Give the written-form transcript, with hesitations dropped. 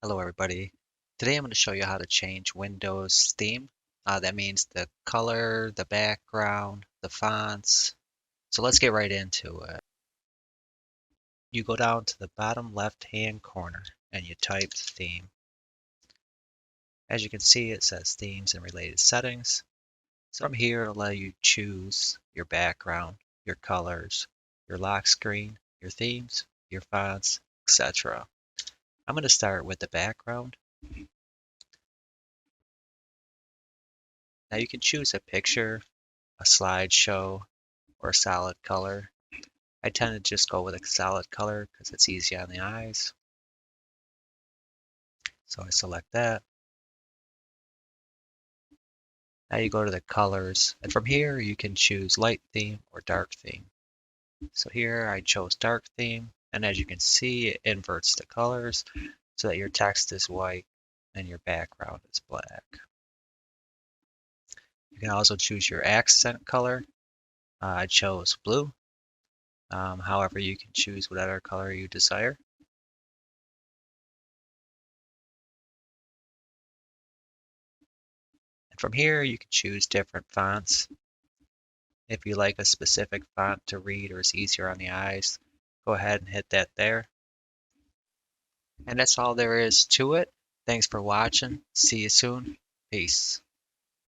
Hello everybody. Today I'm going to show you how to change Windows theme. That means the color, the background, the fonts. So let's get right into it. You go down to the bottom left hand corner and you type theme. As you can see, it says themes and related settings. So from here it'll let you choose your background, your colors, your lock screen, your themes, your fonts, etc. I'm going to start with the background. Now you can choose a picture, a slideshow, or a solid color. I tend to just go with a solid color because it's easy on the eyes. So I select that. Now you go to the colors, and from here you can choose light theme or dark theme. So here I chose dark theme, and as you can see, it inverts the colors so that your text is white and your background is black. You can also choose your accent color. I chose blue. However, you can choose whatever color you desire. And from here, you can choose different fonts. If you like a specific font to read or is easier on the eyes, go ahead and hit that there. And that's all there is to it. Thanks for watching. See you soon. Peace.